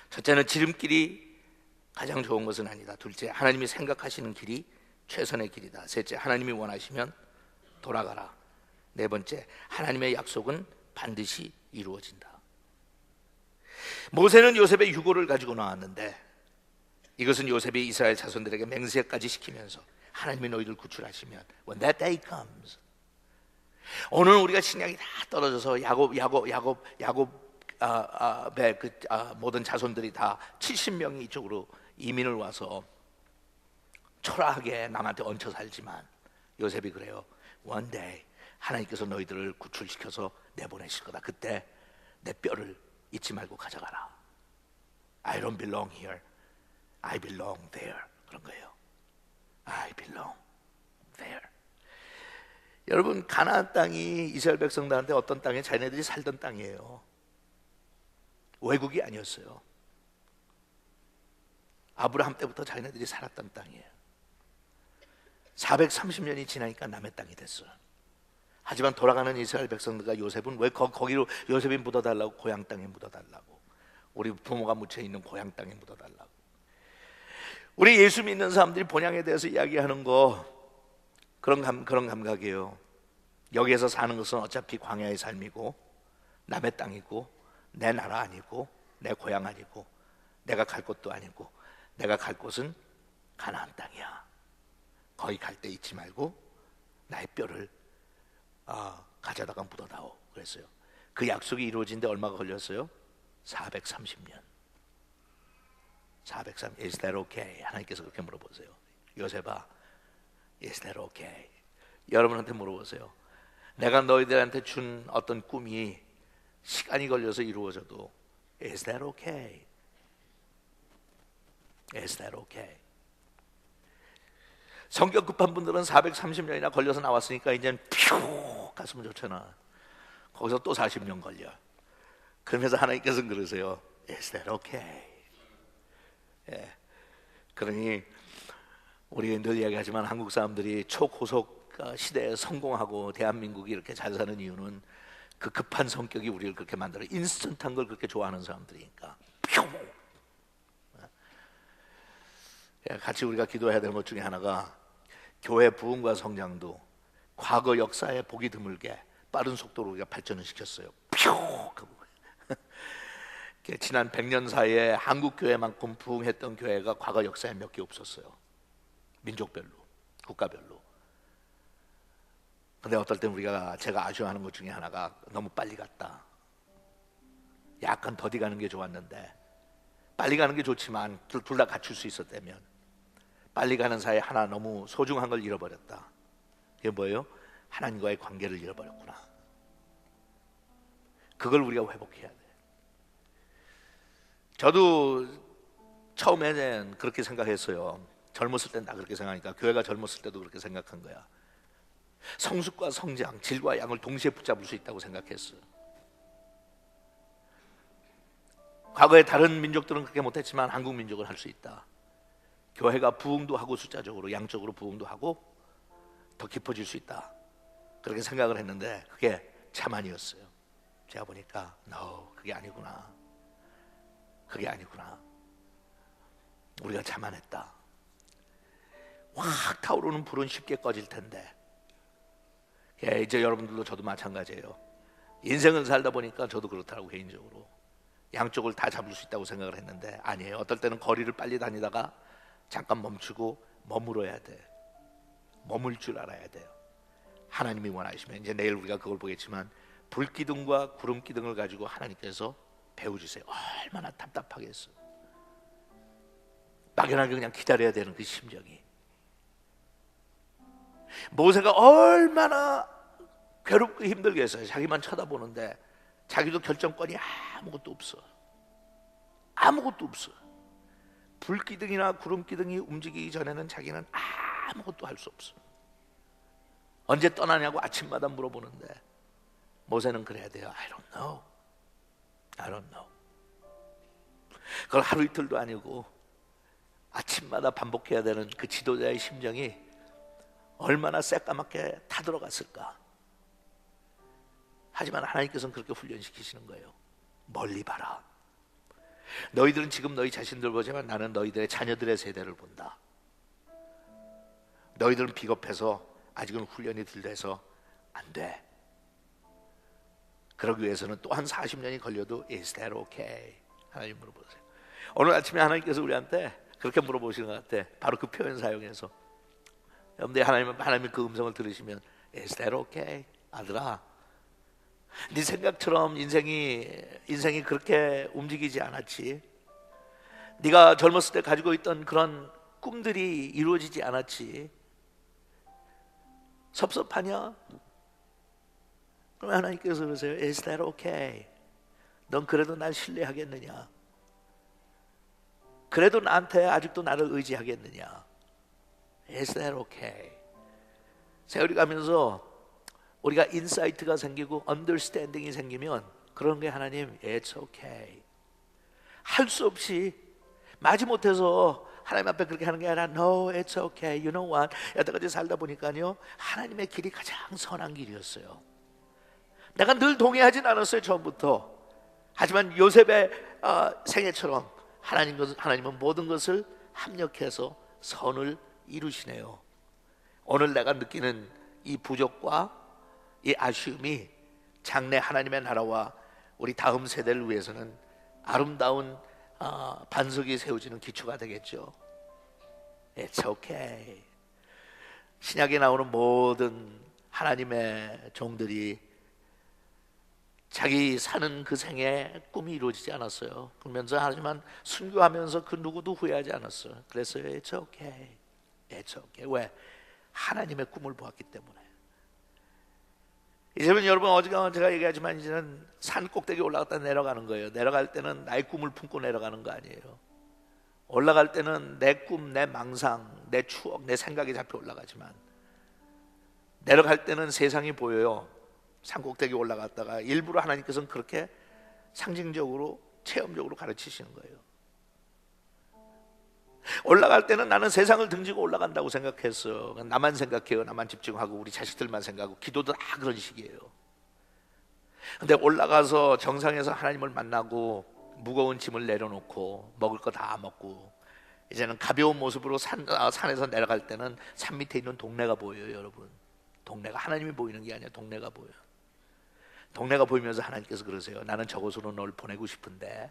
Speaker 2: 첫째는 지름길이 가장 좋은 것은 아니다. 둘째, 하나님이 생각하시는 길이 최선의 길이다. 셋째, 하나님이 원하시면 돌아가라. 네 번째, 하나님의 약속은 반드시 이루어진다. 모세는 요셉의 유고를 가지고 나왔는데 이것은 요셉이 이스라엘 자손들에게 맹세까지 시키면서 하나님이 너희들 구출하시면 when that day comes. 오늘 우리가 신약이 다 떨어져서 야곱 모든 자손들이 다 70명이 이쪽으로 이민을 와서 초라하게 남한테 얹혀 살지만 요셉이 그래요. One day 하나님께서 너희들을 구출시켜서 내보내실 거다. 그때 내 뼈를 잊지 말고 가져가라. I don't belong here. I belong there. 그런 거예요. I belong there. 여러분, 가나안 땅이 이스라엘 백성들한테 어떤 땅에 자기네들이 살던 땅이에요. 외국이 아니었어요. 아브라함 때부터 자기네들이 살았던 땅이에요. 430년이 지나니까 남의 땅이 됐어요. 하지만 돌아가는 이스라엘 백성들과 요셉은 왜 거기로 요셉이 묻어달라고, 고향 땅에 묻어달라고, 우리 부모가 묻혀있는 고향 땅에 묻어달라고. 우리 예수 믿는 사람들이 본향에 대해서 이야기하는 거 그런 감각이에요. 여기에서 사는 것은 어차피 광야의 삶이고 남의 땅이고 내 나라 아니고 내 고향 아니고 내가 갈 곳도 아니고 내가 갈 곳은 가나안 땅이야. 거기 갈 때 잊지 말고 나의 뼈를 가져다가 묻어다오 그랬어요. 그 약속이 이루어진 데 얼마가 걸렸어요? 430년. 430. Is that okay? 하나님께서 그렇게 물어보세요. 요셉아, Is that okay? 여러분한테 물어보세요. 내가 너희들한테 준 어떤 꿈이 시간이 걸려서 이루어져도 Is that okay? Is that okay? 성격 급한 분들은 430년이나 걸려서 나왔으니까 이제는 퓨 갔으면 좋잖아. 거기서 또 40년 걸려. 그러면서 하나님께서는 그러세요. Is that okay? 예. 그러니 우리 늘 이야기하지만 한국 사람들이 초고속 시대에 성공하고 대한민국이 이렇게 잘 사는 이유는 그 급한 성격이 우리를 그렇게 만들어. 인스턴트한 걸 그렇게 좋아하는 사람들이니까. 같이 우리가 기도해야 될 것 중에 하나가 교회 부흥과 성장도 과거 역사에 보기 드물게 빠른 속도로 우리가 발전을 시켰어요. 지난 100년 사이에 한국 교회만큼 부흥했던 교회가 과거 역사에 몇 개 없었어요. 민족별로, 국가별로. 근데 어떨 땐 제가 아쉬워하는 것 중에 하나가 너무 빨리 갔다. 약간 더디 가는 게 좋았는데, 빨리 가는 게 좋지만 둘 다 갖출 수 있었다면 빨리 가는 사이에 하나 너무 소중한 걸 잃어버렸다. 그게 뭐예요? 하나님과의 관계를 잃어버렸구나. 그걸 우리가 회복해야 돼. 저도 처음에는 그렇게 생각했어요. 젊었을 땐 다 그렇게 생각하니까. 교회가 젊었을 때도 그렇게 생각한 거야. 성숙과 성장, 질과 양을 동시에 붙잡을 수 있다고 생각했어요. 과거에 다른 민족들은 그렇게 못했지만 한국 민족은 할 수 있다. 교회가 부흥도 하고 숫자적으로 양적으로 부흥도 하고 더 깊어질 수 있다. 그렇게 생각을 했는데 그게 참 아니었어요. 제가 보니까 no, 그게 아니구나. 그게 아니구나. 우리가 자만했다. 확 타오르는 불은 쉽게 꺼질 텐데. 이제 여러분들도 저도 마찬가지예요. 인생을 살다 보니까 저도 그렇더라고. 개인적으로 양쪽을 다 잡을 수 있다고 생각을 했는데 아니에요. 어떨 때는 거리를 빨리 다니다가 잠깐 멈추고 머물어야 돼. 머물 줄 알아야 돼요. 하나님이 원하시면 이제 내일 우리가 그걸 보겠지만 불기둥과 구름기둥을 가지고 하나님께서 배워주세요. 얼마나 답답하겠어. 막연하게 그냥 기다려야 되는 그 심정이. 모세가 얼마나 괴롭고 힘들게 했어요. 자기만 쳐다보는데 자기도 결정권이 아무것도 없어. 아무것도 없어. 불기둥이나 구름기둥이 움직이기 전에는 자기는 아무것도 할 수 없어. 언제 떠나냐고 아침마다 물어보는데 모세는 그래야 돼요. I don't know. I don't know. 그걸 하루 이틀도 아니고 아침마다 반복해야 되는 그 지도자의 심정이 얼마나 새까맣게 타들어갔을까. 하지만 하나님께서는 그렇게 훈련시키시는 거예요. 멀리 봐라. 너희들은 지금 너희 자신들 보지만 나는 너희들의 자녀들의 세대를 본다. 너희들은 비겁해서 아직은 훈련이 덜 돼서 안 돼. 그러기 위해서는 또 한 40년이 걸려도 Is that okay? 하나님 물어보세요. 오늘 아침에 하나님께서 우리한테 그렇게 물어보시는 것 같아. 바로 그 표현 사용해서. 여러분들이 하나님의 그 음성을 들으시면 Is that okay? 아들아, 네 생각처럼 인생이 그렇게 움직이지 않았지. 네가 젊었을 때 가지고 있던 그런 꿈들이 이루어지지 않았지. 섭섭하냐? 그럼 하나님께서 그러세요. Is that okay? 넌 그래도 날 신뢰하겠느냐? 그래도 나한테 아직도 나를 의지하겠느냐? Is that okay? 세월이 가면서 우리가 인사이트가 생기고 언더스탠딩이 생기면 그런 게 하나님 It's okay. 할 수 없이 마지못해서 하나님 앞에 그렇게 하는 게 아니라 No, it's okay. You know what? 여태까지 살다 보니까요 하나님의 길이 가장 선한 길이었어요. 내가 늘 동의하진 않았어요 처음부터. 하지만 요셉의 생애처럼 하나님은 모든 것을 합력해서 선을 이루시네요. 오늘 내가 느끼는 이 부족과 이 아쉬움이 장래 하나님의 나라와 우리 다음 세대를 위해서는 아름다운 반석이 세워지는 기초가 되겠죠. It's okay. 신약에 나오는 모든 하나님의 종들이 자기 사는 그 생에 꿈이 이루어지지 않았어요. 그러면서 하지만 순교하면서 그 누구도 후회하지 않았어요. 그래서 It's okay. It's okay. 왜? 하나님의 꿈을 보았기 때문에. 이제는 여러분 어제가 제가 얘기하지만 이제는 산 꼭대기 올라갔다 내려가는 거예요. 내려갈 때는 나의 꿈을 품고 내려가는 거 아니에요. 올라갈 때는 내 꿈, 내 망상, 내 추억, 내 생각이 잡혀 올라가지만 내려갈 때는 세상이 보여요. 산 꼭대기 올라갔다가 일부러 하나님께서는 그렇게 상징적으로 체험적으로 가르치시는 거예요. 올라갈 때는 나는 세상을 등지고 올라간다고 생각했어. 나만 생각해요. 나만 집중하고 우리 자식들만 생각하고 기도도 다 그런 식이에요. 근데 올라가서 정상에서 하나님을 만나고 무거운 짐을 내려놓고 먹을 거 다 먹고 이제는 가벼운 모습으로 산에서 내려갈 때는 산 밑에 있는 동네가 보여요. 여러분, 동네가 하나님이 보이는 게 아니라 동네가 보여요. 동네가 보이면서 하나님께서 그러세요. 나는 저곳으로 널 보내고 싶은데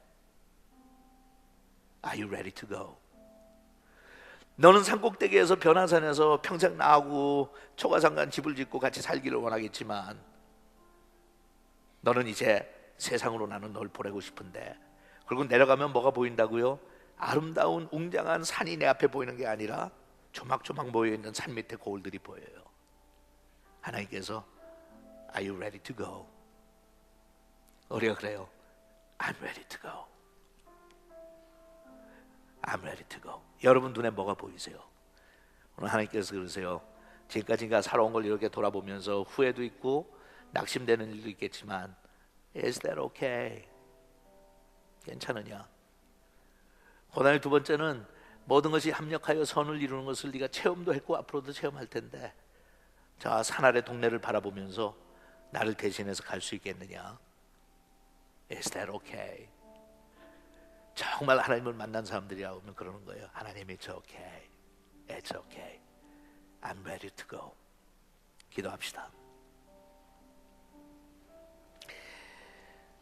Speaker 2: Are you ready to go? 너는 산꼭대기에서 변화산에서 평생 나하고 초가상간 집을 짓고 같이 살기를 원하겠지만 너는 이제 세상으로 나는 널 보내고 싶은데, 그리고 내려가면 뭐가 보인다고요? 아름다운 웅장한 산이 내 앞에 보이는 게 아니라 조막조막 모여있는 산 밑에 고을들이 보여요. 하나님께서 Are you ready to go? 우리가 그래요. I'm ready to go. I'm ready to go. 여러분 눈에 뭐가 보이세요? 오늘 하나님께서 그러세요. 지금까지가 살아온 걸 이렇게 돌아보면서 후회도 있고 낙심되는 일도 있겠지만 Is that okay? 괜찮으냐? 고난의 두 번째는 모든 것이 합력하여 선을 이루는 것을 네가 체험도 했고 앞으로도 체험할 텐데 자, 산 아래 동네를 바라보면서 나를 대신해서 갈 수 있겠느냐? Is that okay? 정말 하나님을 만난 사람들이라 오면 그러는 거예요. 하나님 it's okay. It's okay. I'm ready to go. 기도합시다.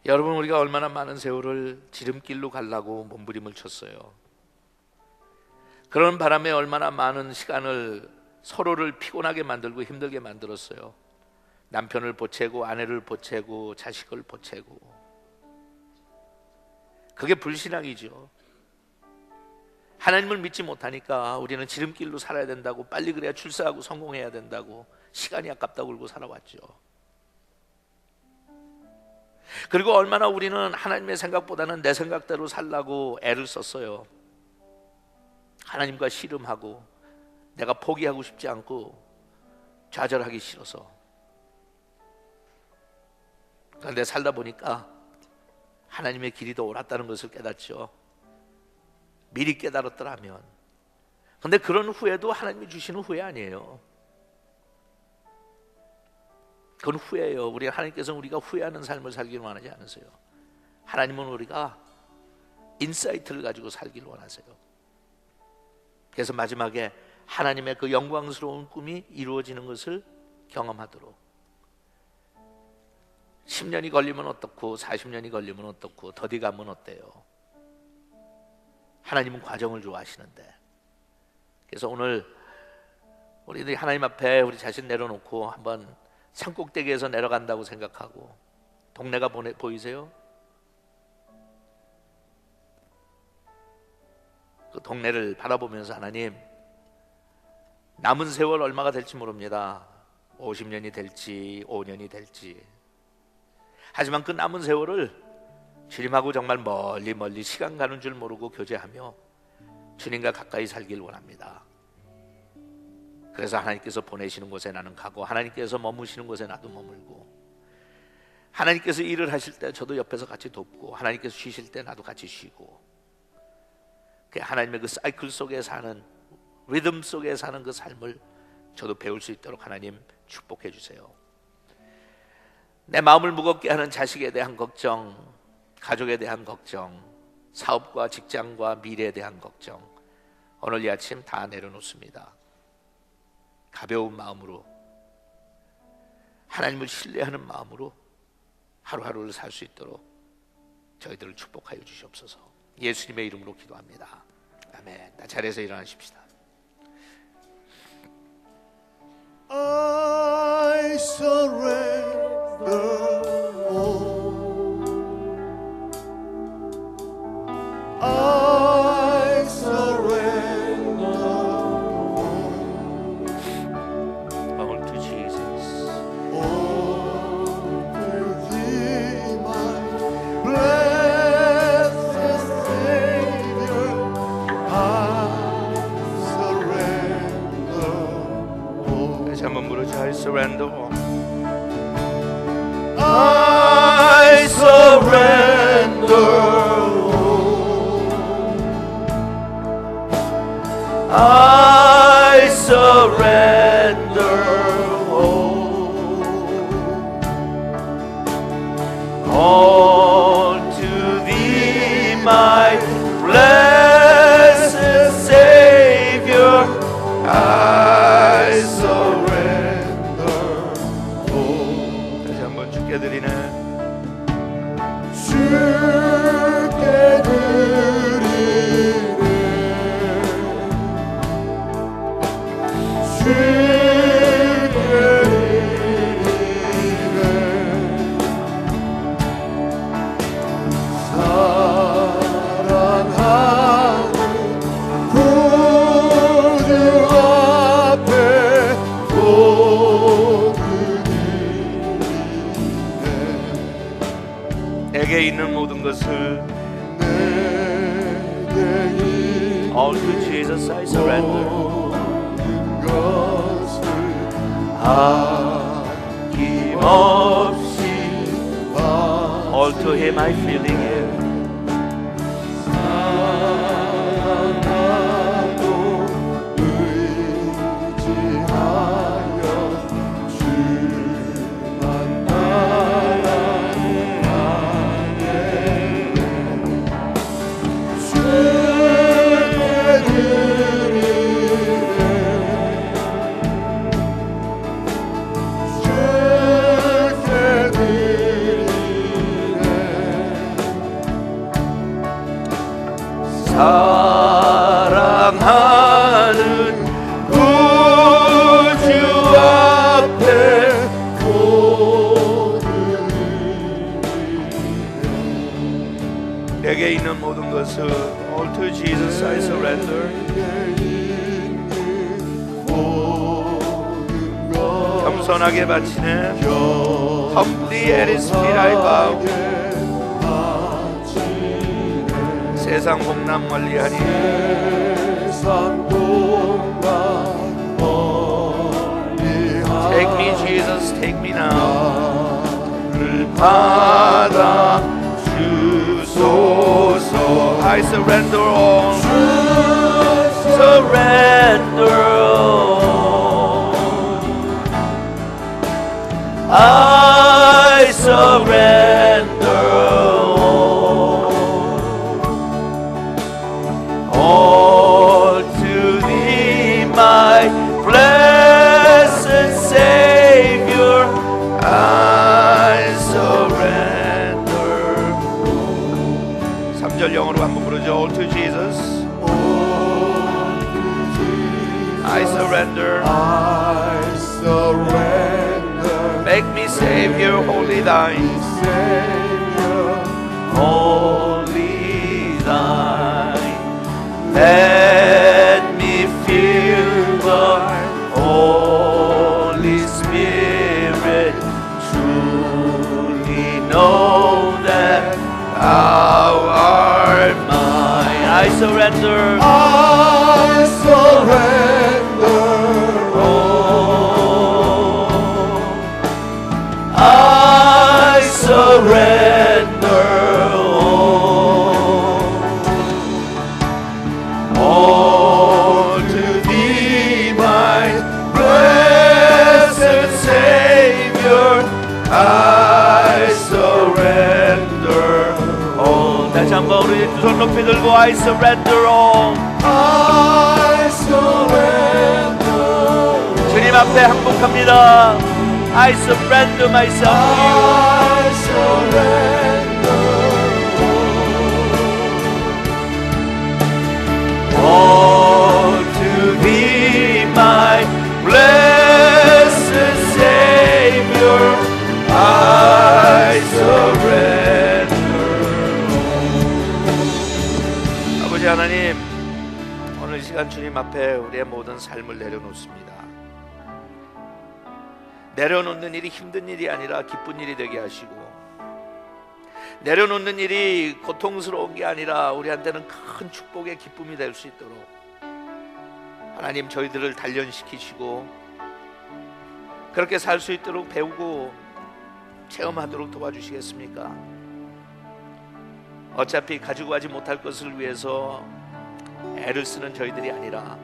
Speaker 2: 여러분, 우리가 얼마나 많은 세월을 지름길로 가려고 몸부림을 쳤어요. 그런 바람에 얼마나 많은 시간을 서로를 피곤하게 만들고 힘들게 만들었어요. 남편을 보채고 아내를 보채고 자식을 보채고. 그게 불신앙이죠. 하나님을 믿지 못하니까 우리는 지름길로 살아야 된다고, 빨리 그래야 출세하고 성공해야 된다고, 시간이 아깝다고 그러고 살아왔죠. 그리고 얼마나 우리는 하나님의 생각보다는 내 생각대로 살라고 애를 썼어요. 하나님과 씨름하고 내가 포기하고 싶지 않고 좌절하기 싫어서. 그런데 살다 보니까 하나님의 길이 더 옳았다는 것을 깨닫죠. 미리 깨달았더라면. 그런데 그런 후회도 하나님이 주시는 후회 아니에요. 그건 후회예요. 우리 하나님께서는 우리가 후회하는 삶을 살기를 원하지 않으세요. 하나님은 우리가 인사이트를 가지고 살기를 원하세요. 그래서 마지막에 하나님의 그 영광스러운 꿈이 이루어지는 것을 경험하도록. 10년이 걸리면 어떻고 40년이 걸리면 어떻고 더디 가면 어때요? 하나님은 과정을 좋아하시는데. 그래서 오늘 우리들이 하나님 앞에 우리 자신 내려놓고 한번 산꼭대기에서 내려간다고 생각하고 동네가 보이세요? 그 동네를 바라보면서 하나님, 남은 세월 얼마가 될지 모릅니다. 50년이 될지 5년이 될지. 하지만 그 남은 세월을 주님하고 정말 멀리 시간 가는 줄 모르고 교제하며 주님과 가까이 살길 원합니다. 그래서 하나님께서 보내시는 곳에 나는 가고, 하나님께서 머무시는 곳에 나도 머물고, 하나님께서 일을 하실 때 저도 옆에서 같이 돕고, 하나님께서 쉬실 때 나도 같이 쉬고, 하나님의 그 사이클 속에 사는, 리듬 속에 사는 그 삶을 저도 배울 수 있도록 하나님 축복해 주세요. 내 마음을 무겁게 하는 자식에 대한 걱정, 가족에 대한 걱정, 사업과 직장과 미래에 대한 걱정, 오늘 이 아침 다 내려놓습니다. 가벼운 마음으로, 하나님을 신뢰하는 마음으로 하루하루를 살 수 있도록 저희들을 축복하여 주시옵소서. 예수님의 이름으로 기도합니다. 아멘. 다 자리에서 일어나십시다.
Speaker 1: I surrender all. I surrender all.
Speaker 2: All to Jesus.
Speaker 1: All to Thee, my blessed Savior. I surrender all.
Speaker 2: 다시 한번 부르죠. I surrender all.
Speaker 1: I surrender all. I surrender all to Thee, my blessed Savior. I surrender all.
Speaker 2: 다시 한번 주께 드리는
Speaker 1: 주께 드리네. 주께 드리네. 사랑하는 구주 앞에 고드리네.
Speaker 2: 내게 있는 모든 것을
Speaker 1: 내게
Speaker 2: All to Jesus I surrender.
Speaker 1: 모든 것을
Speaker 2: 아낌없이 All to Him I freely give.
Speaker 1: 사랑하고 의지하여 주만 따라가네. 주께 드리네. 주께 드리네.
Speaker 2: 사랑하는
Speaker 1: 구주 앞에 고드리네.
Speaker 2: 내게 있는 모든 것을 All to Jesus I surrender. 겸손하게 바치네. Humbly at His feet I bow. 세상 홍남 멀리하니 Take me Jesus, take me now. 를 받아 주소서. I surrender all. Surrender all. I surrender all to Thee, my blessed Savior. I surrender. 3절 영어로 한번 부르죠. All to Jesus. I surrender.
Speaker 1: I surrender.
Speaker 2: Make me Savior, wholly Thine. surrender.
Speaker 1: I surrender all.
Speaker 2: I surrender all to Thee, my blessed Savior. I surrender all. 다시 한번 우리 두 손 높이 들고 I surrender all.
Speaker 1: I surrender.
Speaker 2: 주님 앞에 항복합니다. I surrender myself to you.
Speaker 1: I surrender
Speaker 2: all to Thee, my blessed Savior. I surrender. 아버지 하나님, 오늘 이 시간 주님 앞에 우리의 모든 삶을 내려놓습니다. 내려놓는 일이 힘든 일이 아니라 기쁜 일이 되게 하시고, 내려놓는 일이 고통스러운 게 아니라 우리한테는 큰 축복의 기쁨이 될 수 있도록 하나님 저희들을 단련시키시고 그렇게 살 수 있도록 배우고 체험하도록 도와주시겠습니까? 어차피 가지고 가지 못할 것을 위해서 애를 쓰는 저희들이 아니라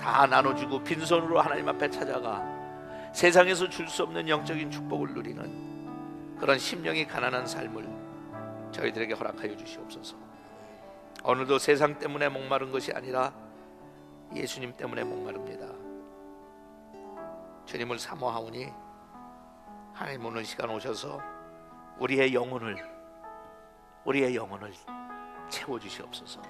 Speaker 2: 다 나눠주고 빈손으로 하나님 앞에 찾아가 세상에서 줄 수 없는 영적인 축복을 누리는 그런 심령이 가난한 삶을 저희들에게 허락하여 주시옵소서. 오늘도 세상 때문에 목마른 것이 아니라 예수님 때문에 목마릅니다. 주님을 사모하오니 하나님 오늘 시간 오셔서 우리의 영혼을 채워주시옵소서.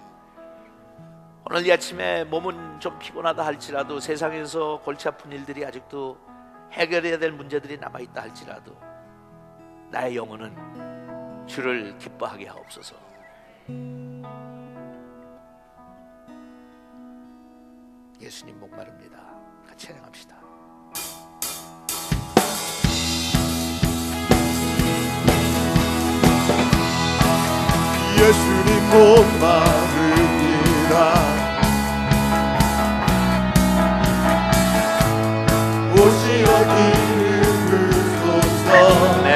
Speaker 2: 오늘 이 아침에 몸은 좀 피곤하다 할지라도 세상에서 골치 아픈 일들이 아직도 해결해야 될 문제들이 남아있다 할지라도 나의 영혼은 주를 기뻐하게 하옵소서. 예수님 목마릅니다. 같이 찬양합시다.
Speaker 1: 예수님 목마릅니다. 오시어 기름부소서.
Speaker 2: 네.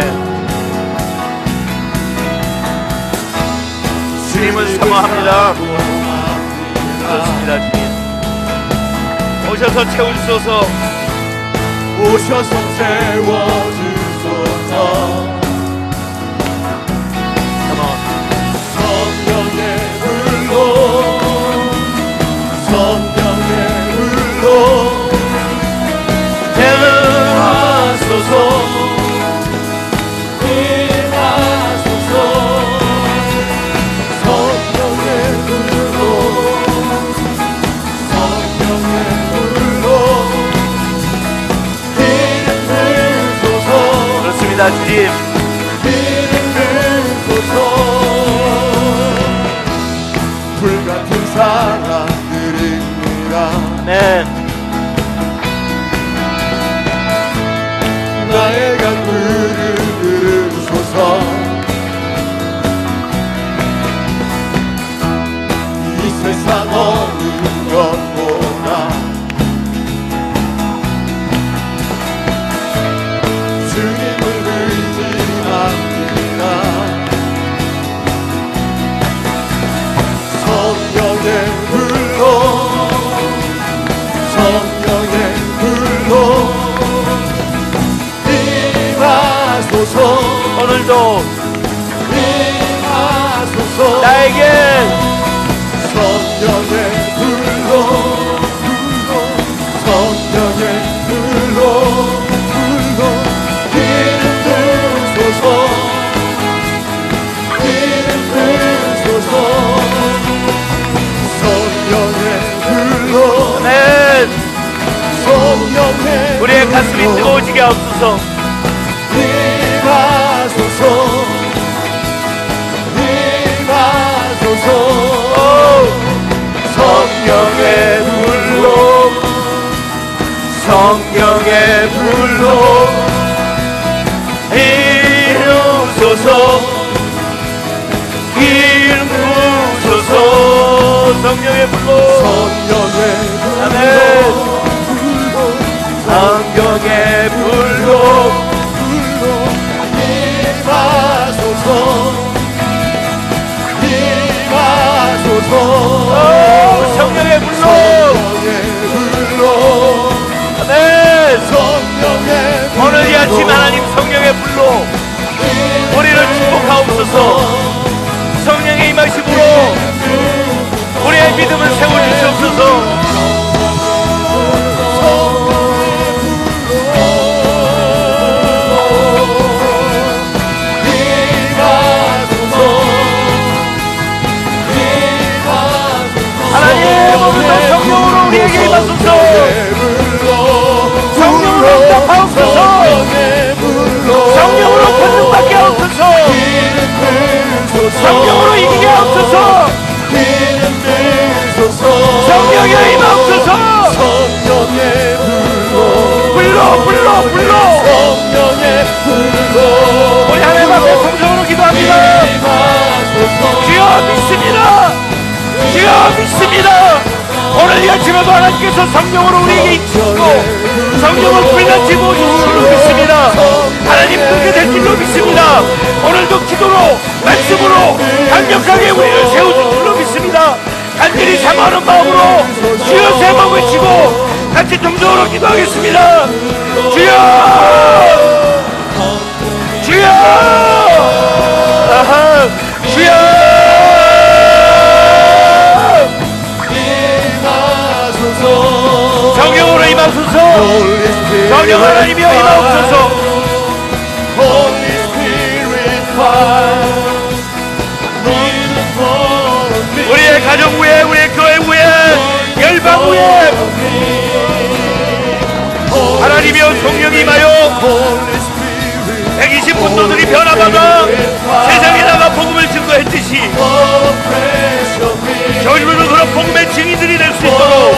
Speaker 2: 주님을 사모합니다. 그렇습니다. 주님 오셔서 채우소서.
Speaker 1: 오셔서 채워주소서. 성령의 불로 임하소서. 임하소서. 성령의 불로 임하소서.
Speaker 2: 그렇습니다. 주님
Speaker 1: 임하소서. 불같은 사랑들입니다.
Speaker 2: 아멘.
Speaker 1: 나의 강물을 들으소서. 이 세상 어느 것보다 주님을 의지합니다. 성령의 불로 임하소서.
Speaker 2: 오늘도
Speaker 1: 임하소서.
Speaker 2: 나에게
Speaker 1: 성령의 불로 기름 부소서. 성령의 불로
Speaker 2: 아멘.
Speaker 1: 성령의
Speaker 2: 우리의 가슴이 뜨거워지게 하옵소서.
Speaker 1: 임하소서. 성령의 불로 이루소서. 이루소서.
Speaker 2: 성령의 불로 아멘. 성령의 불로
Speaker 1: 임하소서
Speaker 2: 성령의 불로 아멘. 오늘 이 아침 하나님 성령의 불로 우리를 축복하옵소서. 성령의 임하심으로 우리의 믿음을 세워주시옵소서. 하나님 오늘도 성령으로 우리에게 임하소서. 성령으로 응답하옵소서. 성령으로 권능받게 하옵소서. 성령으로 이기게 하옵소서. 성령에 임하옵소서. 불로 우리 하나님 앞에 성령으로 기도합니다. 주여 믿습니다. 주여 믿습니다. 오늘 이 아침에도 하나님께서 성령으로 우리에게 이끄시고 성령을 불같이 부어주실 줄로 믿습니다. 하나님 그렇게 될 줄로 믿습니다. 오늘도 기도로 말씀으로 강력하게 우리를 세워줄 줄로 믿습니다. 간절히 사모하는 마음으로 주여 세 번 외치고 같이 동성으로 기도하겠습니다. 주여 주여 주여 성령으로 임하소서. 성령 하나님이여 임하옵소서. 우리의 가정 위에 우리의 교회 위에 열방 위에 하나님이여 성령이 임하여 120분도들이 변화받아 세상에 나가 복음을 증거했듯이 저희들도 그런 복음의 증인들이 될 수 있도록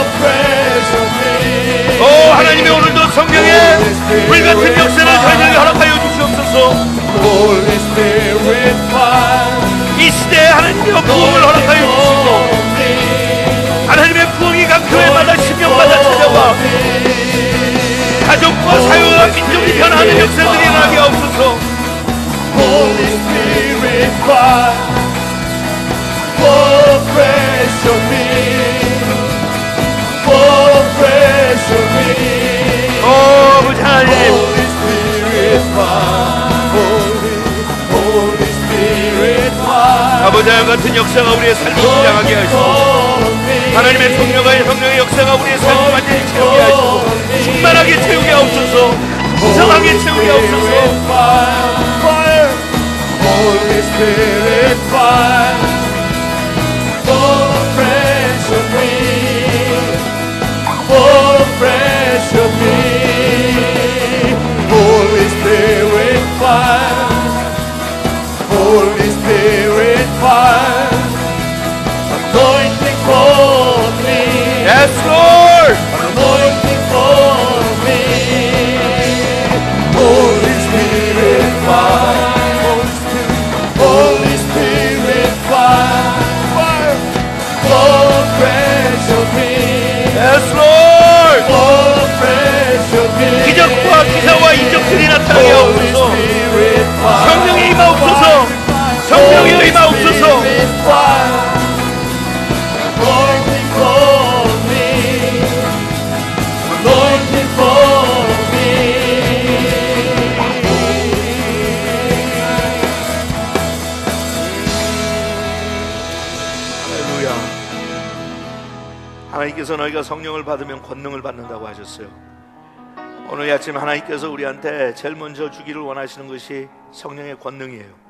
Speaker 2: 오 하나님이 오늘도 성령의 불같은 역사를 저희들에게 허락하여 주시옵소서. 이 시대에 하나님의 부흥을 허락하여 주시고 하나님의 부흥이 각 교회마다 신명마다 찾아와 가족과 사회와 민족이 변화하는 역사들이 일어나게 하옵소서.
Speaker 1: Holy Spirit fire, fall fresh on me, fall fresh on me.
Speaker 2: 아버지 하나님,
Speaker 1: Holy Spirit fire, Holy Spirit fire.
Speaker 2: 아버지 하나님 같은 역사가 우리의 삶을 주장하게 하시고 하나님의 성령의 역사가 우리의 삶을 완전히 채우게 하시고 충만하게 채우게 하옵소서. 풍성하게 채우게 하옵소서.
Speaker 1: Holy Spirit fire, fall fresh on me, fall fresh on me. Holy Spirit fire, Holy Spirit fire, anointing for me.
Speaker 2: Yes, Lord.
Speaker 1: Anointing for me. Holy Spirit fire. Holy Spirit fire, fire, fall fresh on me.
Speaker 2: Yes, Lord.
Speaker 1: Fall fresh on me.
Speaker 2: 기적과 기사와 이적들이 나타나게 하옵소서. 성령의 임하옵소서. 성령의 임하옵소서.
Speaker 1: Anointing for me. Anointing for me.
Speaker 2: 하나님께서 너희가 성령을 받으면 권능을 받는다고 하셨어요. 오늘 아침 하나님께서 우리한테 제일 먼저 주기를 원하시는 것이 성령의 권능이에요.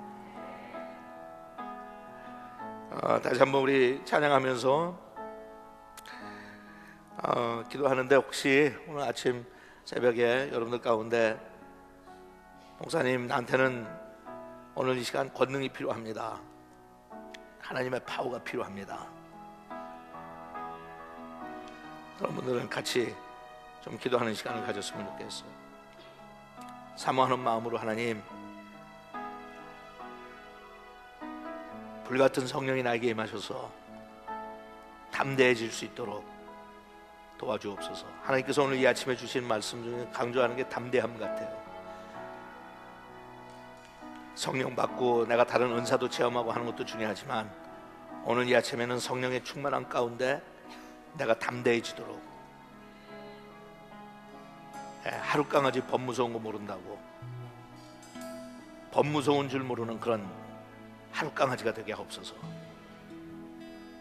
Speaker 2: 다시 한번 우리 찬양하면서 기도하는데 혹시 오늘 아침 새벽에 여러분들 가운데 목사님 나한테는 오늘 이 시간 권능이 필요합니다. 하나님의 파워가 필요합니다. 그런 분들은 같이 좀 기도하는 시간을 가졌으면 좋겠어요. 사모하는 마음으로 하나님, 불같은 성령이 나에게 임하셔서 담대해질 수 있도록 도와주옵소서. 하나님께서 오늘 이 아침에 주신 말씀 중에 강조하는 게 담대함 같아요. 성령 받고 내가 다른 은사도 체험하고 하는 것도 중요하지만 오늘 이 아침에는 성령의 충만한 가운데 내가 담대해지도록, 하룻강아지 범 무서운 거 모른다고 범 무서운 줄 모르는 그런 하룻강아지가 되게 하옵소서.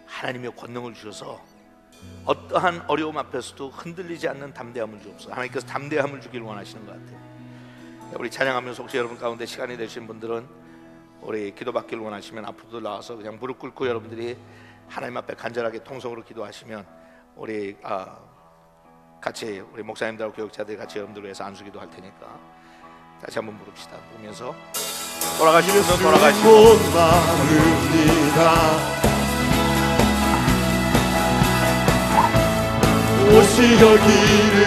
Speaker 2: 하나님의 권능을 주셔서 어떠한 어려움 앞에서도 흔들리지 않는 담대함을 주옵소서. 하나님께서 담대함을 주길 원하시는 것 같아요. 우리 찬양하면서 혹시 여러분 가운데 시간이 되신 분들은 우리 기도받기를 원하시면 앞으로 나와서 그냥 무릎 꿇고 여러분들이 하나님 앞에 간절하게 통성으로 기도하시면 우리 같이 우리 목사님들하고 교육자들이 같이 여러분들을 위해서 안수기도 할 테니까 다시 한번 부릅시다. 보면서 돌아가시는 분 돌아가시고
Speaker 1: 못 막읍니다. 오시어 길을